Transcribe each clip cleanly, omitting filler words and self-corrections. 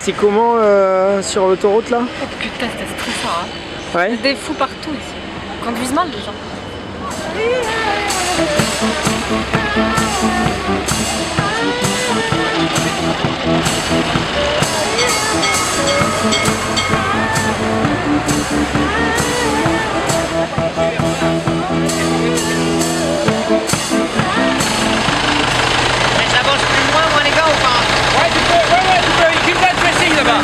C'est comment sur l'autoroute là? Oh putain, c'était stressant, hein. Ouais. Des fous partout ici. Ils conduisent mal les gens. J'avance plus loin, moi les gars, ou pas? Ouais, tu peux, il quitte le pressing là-bas.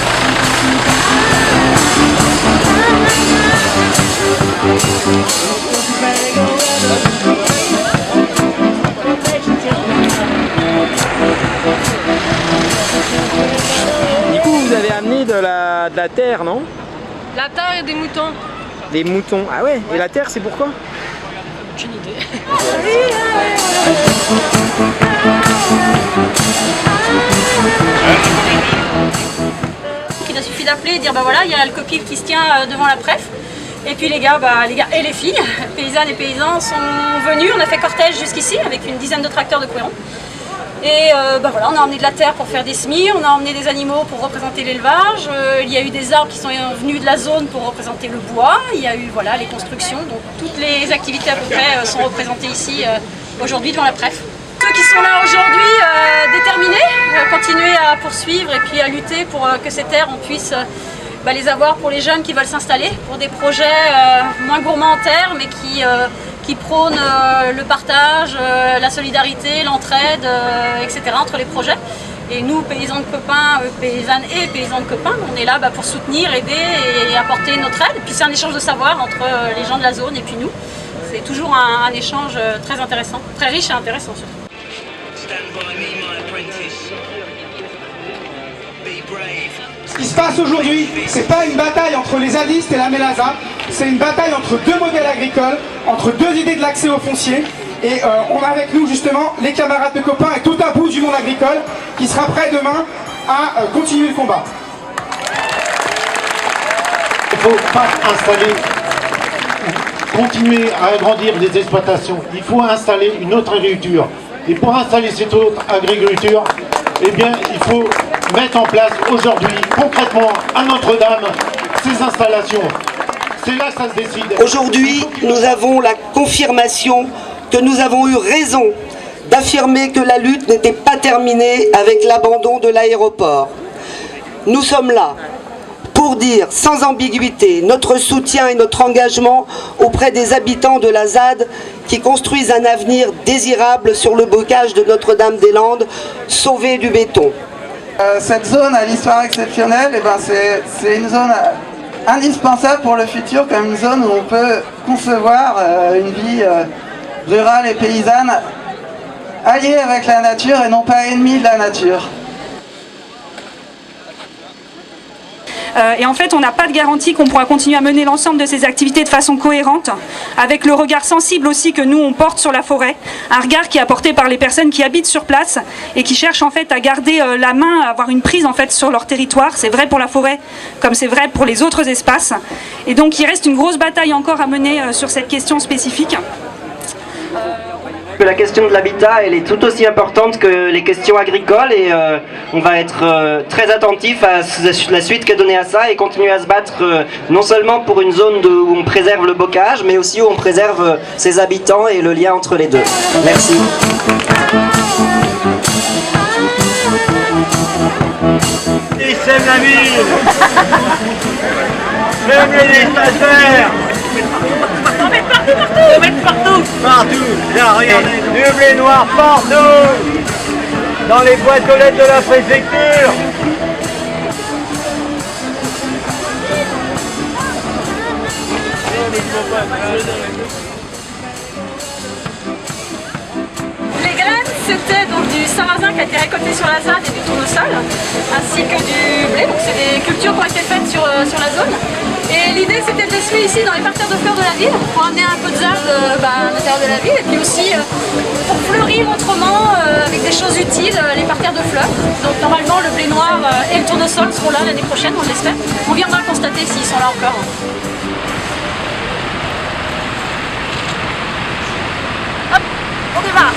Du coup, vous avez amené de la terre, non? La terre et des moutons. Des moutons. Ah ouais. Et la terre, c'est pourquoi? Aucune idée. Il a suffi d'appeler et dire bah voilà, il y a le copil qui se tient devant la pref. Et puis les gars et les filles, paysannes et paysans sont venus, on a fait cortège jusqu'ici avec une dizaine de tracteurs de Couëron. Et bah voilà, on a emmené de la terre pour faire des semis, on a emmené des animaux pour représenter l'élevage, il y a eu des arbres qui sont venus de la zone pour représenter le bois, il y a eu voilà, les constructions, donc toutes les activités à peu près sont représentées ici aujourd'hui devant la pref. Ceux qui sont là aujourd'hui déterminés, continuer à poursuivre et puis à lutter pour que ces terres, on puisse les avoir pour les jeunes qui veulent s'installer, pour des projets moins gourmands en terre, mais qui prônent le partage, la solidarité, l'entraide, etc. entre les projets. Et nous, paysans de copains, paysannes et paysans de copains, on est là pour soutenir, aider et apporter notre aide. Et puis c'est un échange de savoir entre les gens de la zone et puis nous. C'est toujours un échange très intéressant, très riche et intéressant surtout. Ce qui se passe aujourd'hui, c'est pas une bataille entre les zadistes et la Mélaza, c'est une bataille entre deux modèles agricoles, entre deux idées de l'accès au foncier. Et on a avec nous justement les camarades de copains et tout un bout du monde agricole qui sera prêt demain à continuer le combat. Il ne faut pas installer, continuer à agrandir des exploitations. Il faut installer une autre agriculture. Et pour installer cette autre agriculture, eh bien, il faut mettre en place aujourd'hui, concrètement, à Notre-Dame, ces installations. C'est là que ça se décide. Aujourd'hui, nous avons la confirmation que nous avons eu raison d'affirmer que la lutte n'était pas terminée avec l'abandon de l'aéroport. Nous sommes là pour dire sans ambiguïté notre soutien et notre engagement auprès des habitants de la ZAD qui construisent un avenir désirable sur le bocage de Notre-Dame-des-Landes, sauvé du béton. Cette zone à l'histoire exceptionnelle, c'est une zone indispensable pour le futur, comme une zone où on peut concevoir une vie rurale et paysanne alliée avec la nature et non pas ennemie de la nature. Et en fait, on n'a pas de garantie qu'on pourra continuer à mener l'ensemble de ces activités de façon cohérente, avec le regard sensible aussi que nous, on porte sur la forêt, un regard qui est apporté par les personnes qui habitent sur place et qui cherchent en fait à garder la main, à avoir une prise en fait sur leur territoire. C'est vrai pour la forêt, comme c'est vrai pour les autres espaces. Et donc, il reste une grosse bataille encore à mener sur cette question spécifique. Que la question de l'habitat, elle est tout aussi importante que les questions agricoles et on va être très attentif à la suite qu'est donnée à ça et continuer à se battre non seulement pour une zone où on préserve le bocage, mais aussi où on préserve ses habitants et le lien entre les deux. Merci. Ils sèment la ville. Même les lestataires. On met partout. Partout. Là, regardez, du blé noir partout. Dans les boîtes aux lettres de la préfecture. Les graines, c'était donc du sarrasin qui a été récolté sur la ZAD et du tournesol, ainsi que du blé, donc c'est des cultures qui ont été faites sur la zone. Et l'idée c'était de les semer ici dans les parterres de fleurs de la ville, pour amener un peu de ZAD à l'intérieur de la ville, et puis aussi pour fleurir autrement avec des choses utiles, les parterres de fleurs. Donc normalement le blé noir et le tournesol seront là l'année prochaine, on l'espère. On viendra constater s'ils sont là encore. Hop, on démarre.